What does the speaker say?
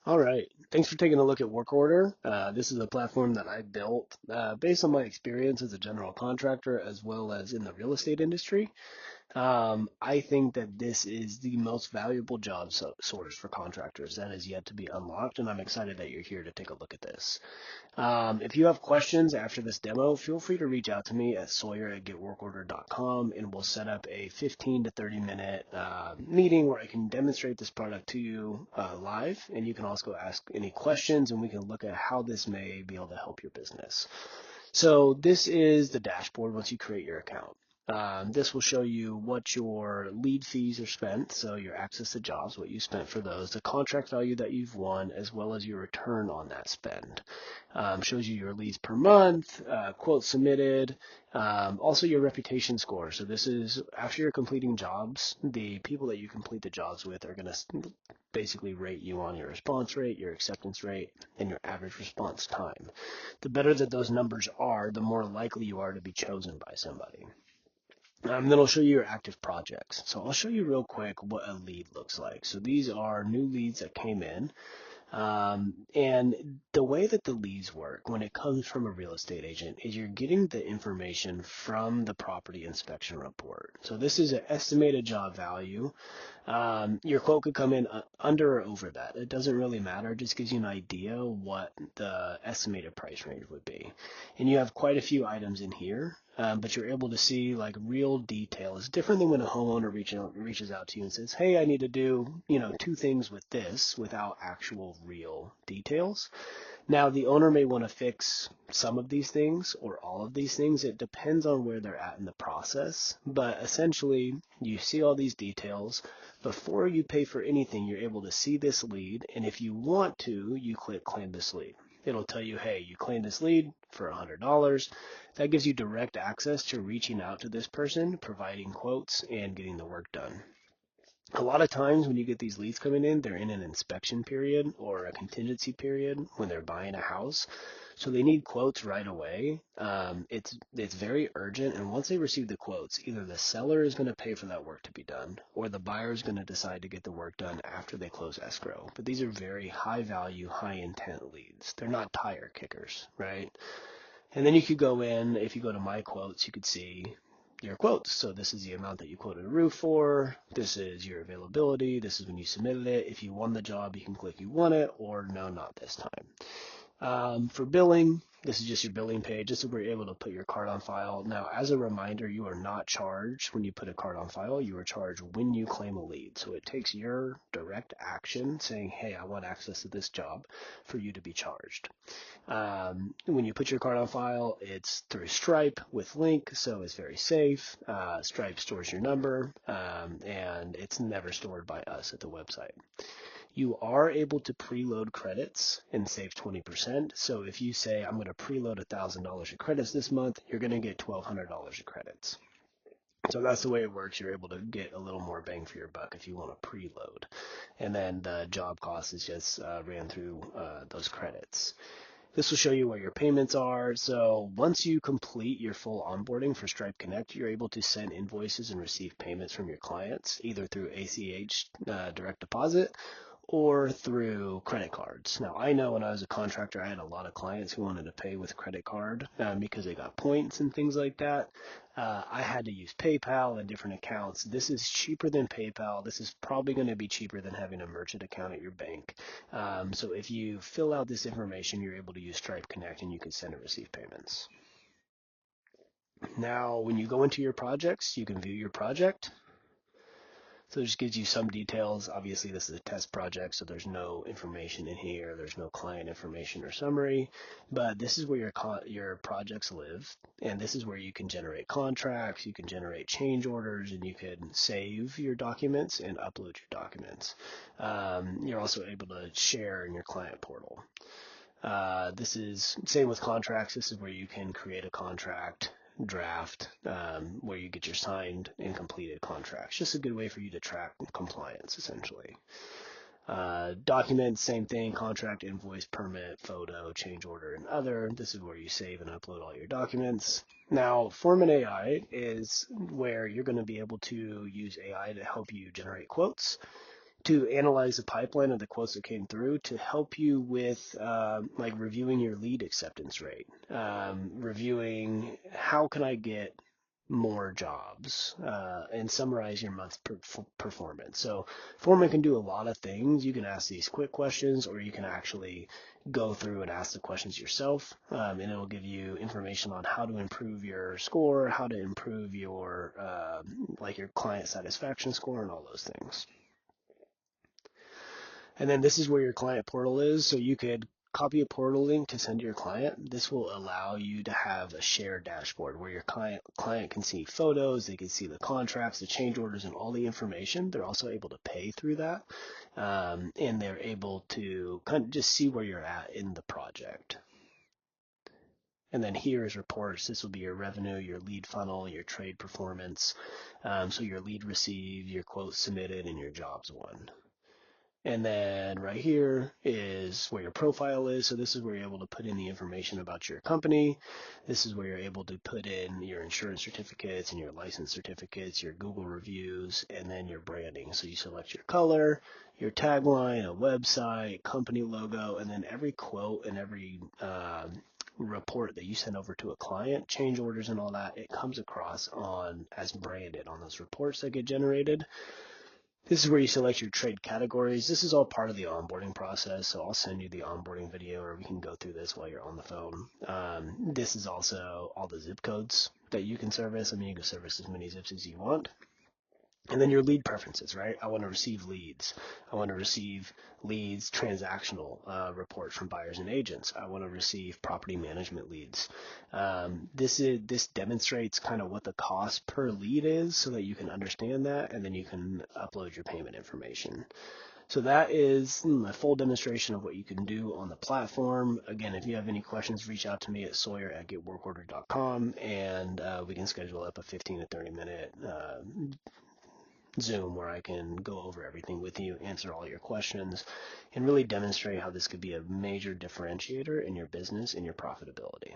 All right. Thanks for taking a look at WorkOrder. This is a platform that I built based on my experience as a general contractor as well as in the real estate industry. I think that this is the most valuable job source for contractors that is yet to be unlocked, and I'm excited that you're here to take a look at this. If you have questions after this demo, feel free to reach out to me at sawyer@getworkorder.com and we'll set up a 15 to 30 minute meeting where I can demonstrate this product to you live. And you can also ask any questions and we can look at how this may be able to help your business. So this is the dashboard once you create your account. This will show you what your lead fees are spent, so your access to jobs, what you spent for those, the contract value that you've won, as well as your return on that spend. Shows you your leads per month, quotes submitted, also your reputation score. So this is after you're completing jobs, the people that you complete the jobs with are going to basically rate you on your response rate, your acceptance rate, and your average response time. The better that those numbers are, the more likely you are to be chosen by somebody. Then I'll show you your active projects. So I'll show you real quick what a lead looks like. So these are new leads that came in. And the way that the leads work when it comes from a real estate agent is you're getting the information from the property inspection report. So this is an estimated job value. Your quote could come in under or over that. It doesn't really matter. It just gives you an idea what the estimated price range would be. And you have quite a few items in here, but you're able to see like real detail. It's different than when a homeowner reaches out to you and says, hey, I need to do, two things with this without actual real details. Now, the owner may want to fix some of these things or all of these things. It depends on where they're at in the process. But essentially, you see all these details. Before you pay for anything, you're able to see this lead. And if you want to, you click claim this lead. It'll tell you, hey, you claim this lead for $100. That gives you direct access to reaching out to this person, providing quotes, and getting the work done. A lot of times when you get these leads coming in, they're in an inspection period or a contingency period when they're buying a house. So they need quotes right away. It's very urgent, and once they receive the quotes, either the seller is going to pay for that work to be done, or the buyer is going to decide to get the work done after they close escrow. But these are very high value, high intent leads. They're not tire kickers, right? And then you could go in, if you go to my quotes, you could see your quotes. So this is the amount that you quoted a roof for. This is your availability. This is when you submitted it. If you won the job, you can click you won it or no, not this time. For billing, this is just your billing page. This is where you're able to put your card on file. Now, as a reminder, you are not charged when you put a card on file. You are charged when you claim a lead. So it takes your direct action saying, hey, I want access to this job for you to be charged. When you put your card on file, it's through Stripe with Link, so it's very safe. Stripe stores your number, and it's never stored by us at the website. You are able to preload credits and save 20%. So if you say, I'm going to preload $1,000 of credits this month, you're going to get $1,200 of credits. So that's the way it works. You're able to get a little more bang for your buck if you want to preload. And then the job cost is just ran through those credits. This will show you where your payments are. So once you complete your full onboarding for Stripe Connect, you're able to send invoices and receive payments from your clients, either through ACH direct deposit or through credit cards. Now, I know when I was a contractor, I had a lot of clients who wanted to pay with credit card because they got points and things like that. I had to use PayPal and different accounts. This is cheaper than PayPal. This is probably going to be cheaper than having a merchant account at your bank. So if you fill out this information, you're able to use Stripe Connect and you can send and receive payments. Now, when you go into your projects, you can view your project. So it just gives you some details. Obviously, this is a test project, so there's no information in here. There's no client information or summary, but this is where your projects live, and this is where you can generate contracts, you can generate change orders, and you can save your documents and upload your documents. You're also able to share in your client portal. This is same with contracts. This is where you can create a contract, draft, where you get your signed and completed contracts. Just a good way for you to track compliance, essentially. Documents, same thing, contract, invoice, permit, photo, change order, and other. This is where you save and upload all your documents. Now, Foreman AI is where you're going to be able to use AI to help you generate quotes, to analyze the pipeline of the quotes that came through to help you with like reviewing your lead acceptance rate, reviewing how can I get more jobs, and summarize your month's performance. So Foreman can do a lot of things. You can ask these quick questions, or you can actually go through and ask the questions yourself, and it'll give you information on how to improve your score, how to improve your like your client satisfaction score, and all those things. And then this is where your client portal is. So you could copy a portal link to send to your client. This will allow you to have a shared dashboard where your client can see photos, they can see the contracts, the change orders, and all the information. They're also able to pay through that. And they're able to kind of just see where you're at in the project. And then here is reports. This will be your revenue, your lead funnel, your trade performance. So your lead received, your quote submitted, and your jobs won. And then right here is where your profile is. So this is where you're able to put in the information about your company. This is where you're able to put in your insurance certificates and your license certificates, your Google reviews, and then your branding. So you select your color, your tagline, a website, company logo, and then every quote and every report that you send over to a client, change orders and all that, it comes across on as branded on those reports that get generated. This is where you select your trade categories. This is all part of the onboarding process, so I'll send you the onboarding video, or we can go through this while you're on the phone. This is also all the zip codes that you can service. I mean, you can service as many zips as you want. And then your lead preferences, right? I want to receive leads. I want to receive leads, transactional reports from buyers and agents. I want to receive property management leads. This demonstrates kind of what the cost per lead is so that you can understand that, and then you can upload your payment information. So that is a full demonstration of what you can do on the platform. Again, if you have any questions, reach out to me at sawyer@getworkorder.com, and we can schedule up a 15 to 30 minute Zoom where I can go over everything with you, answer all your questions, and really demonstrate how this could be a major differentiator in your business and your profitability.